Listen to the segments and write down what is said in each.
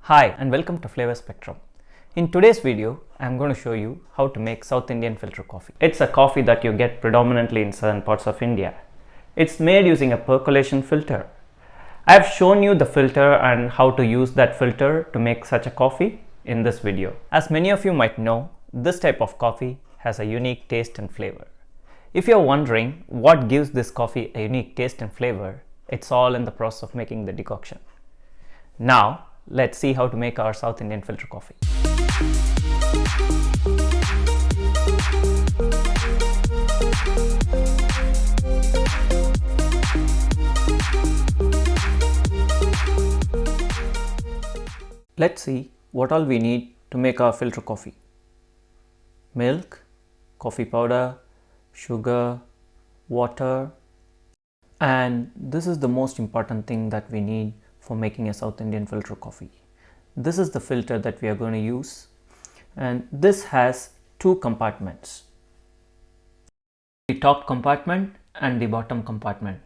Hi and welcome to Flavor Spectrum. In today's video, I am going to show you how to make South Indian filter coffee. It's a coffee that you get predominantly in southern parts of India. It's made using a percolation filter. I have shown you the filter and how to use that filter to make such a coffee in this video. As many of you might know, this type of coffee has a unique taste and flavor. If you're wondering what gives this coffee a unique taste and flavor, it's all in the process of making the decoction. Now, let's see how to make our South Indian filter coffee. Let's see what all we need to make our filter coffee. Milk, coffee powder, sugar, water, and this is the most important thing that we need for making a South Indian filter coffee. This is the filter that we are going to use, and this has two compartments, the top compartment and the bottom compartment.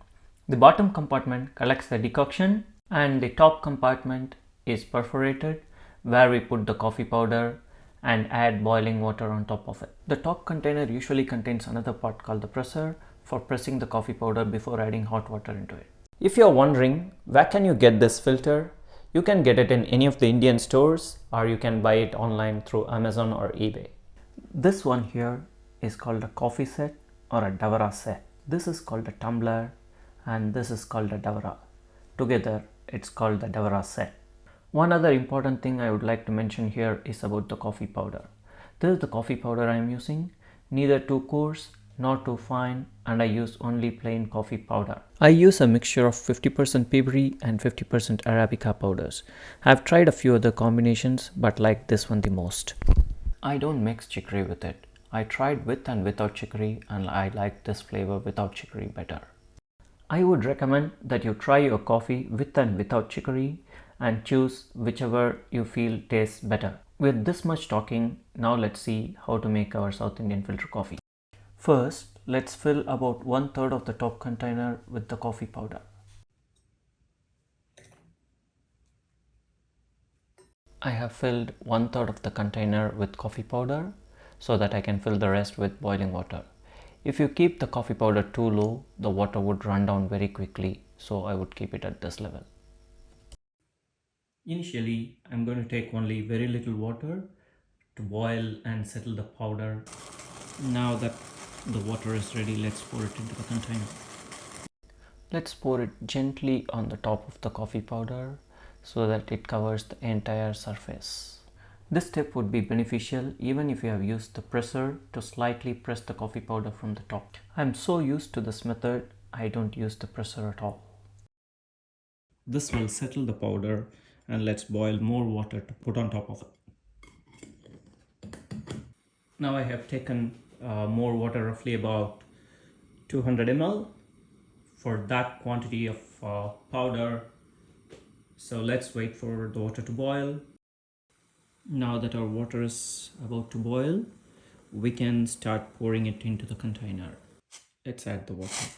The bottom compartment collects the decoction and the top compartment is perforated where we put the coffee powder and add boiling water on top of it. The top container usually contains another part called the presser for pressing the coffee powder before adding hot water into it. If you're wondering where can you get this filter, you can get it in any of the Indian stores or you can buy it online through Amazon or eBay. This one here is called a coffee set or a davara set. This is called a tumbler and this is called a davara. Together it's called the davara set. One other important thing I would like to mention here is about the coffee powder. This is the coffee powder I am using, neither too coarse nor too fine, and I use only plain coffee powder. I use a mixture of 50% Peaberry and 50% Arabica powders. I have tried a few other combinations but like this one the most. I don't mix chicory with it. I tried with and without chicory and I like this flavor without chicory better. I would recommend that you try your coffee with and without chicory and choose whichever you feel tastes better. With this much talking, now let's see how to make our South Indian filter coffee. First, let's fill about 1/3 of the top container with the coffee powder. I have filled 1/3 of the container with coffee powder so that I can fill the rest with boiling water. If you keep the coffee powder too low, the water would run down very quickly, so I would keep it at this level. Initially, I'm going to take only very little water to boil and settle the powder. Now that the water is ready, let's pour it into the container. Let's pour it gently on the top of the coffee powder so that it covers the entire surface. This step would be beneficial even if you have used the presser to slightly press the coffee powder from the top. I'm so used to this method, I don't use the presser at all. This will settle the powder and let's boil more water to put on top of it. Now I have taken more water, roughly about 200 ml for that quantity of powder. So let's wait for the water to boil. Now that our water is about to boil, we can start pouring it into the container. Let's add the water.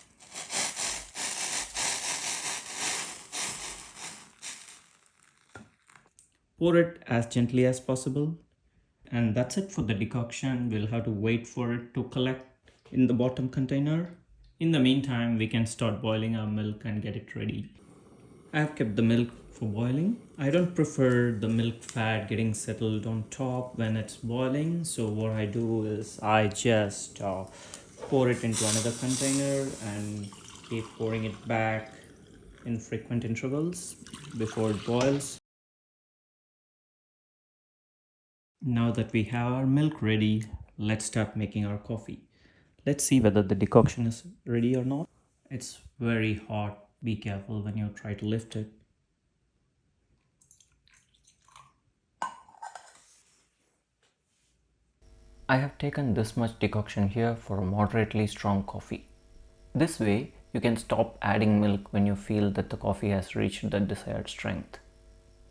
Pour it as gently as possible. And that's it for the decoction. We'll have to wait for it to collect in the bottom container. In the meantime, we can start boiling our milk and get it ready. I have kept the milk for boiling. I don't prefer the milk fat getting settled on top when it's boiling. So what I do is I just pour it into another container and keep pouring it back in frequent intervals before it boils. Now that we have our milk ready, let's start making our coffee. Let's see whether the decoction is ready or not. It's very hot. Be careful when you try to lift it. I have taken this much decoction here for a moderately strong coffee. This way, you can stop adding milk when you feel that the coffee has reached the desired strength.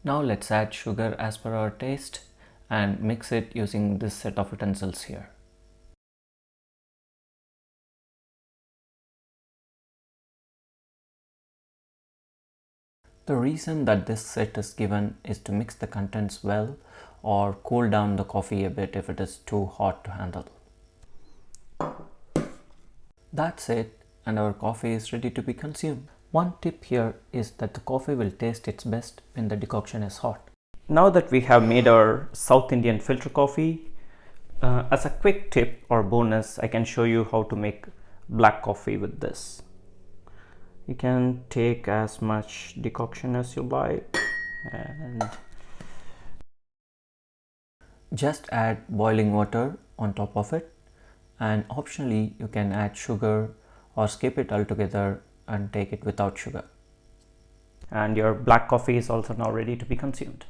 Now let's add sugar as per our taste and mix it using this set of utensils here. The reason that this set is given is to mix the contents well or cool down the coffee a bit if it is too hot to handle. That's it, and our coffee is ready to be consumed. One tip here is that the coffee will taste its best when the decoction is hot. Now that we have made our South Indian filter coffee, as a quick tip or bonus, I can show you how to make black coffee with this. You can take as much decoction as you like and just add boiling water on top of it, and optionally you can add sugar or skip it altogether and take it without sugar. And your black coffee is also now ready to be consumed.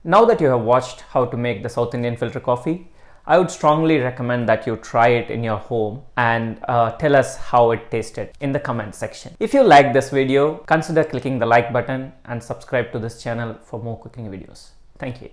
Now that you have watched how to make the South Indian filter coffee, I would strongly recommend that you try it in your home and tell us how it tasted in the comment section. If you like this video, consider clicking the like button and subscribe to this channel for more cooking videos. Thank you.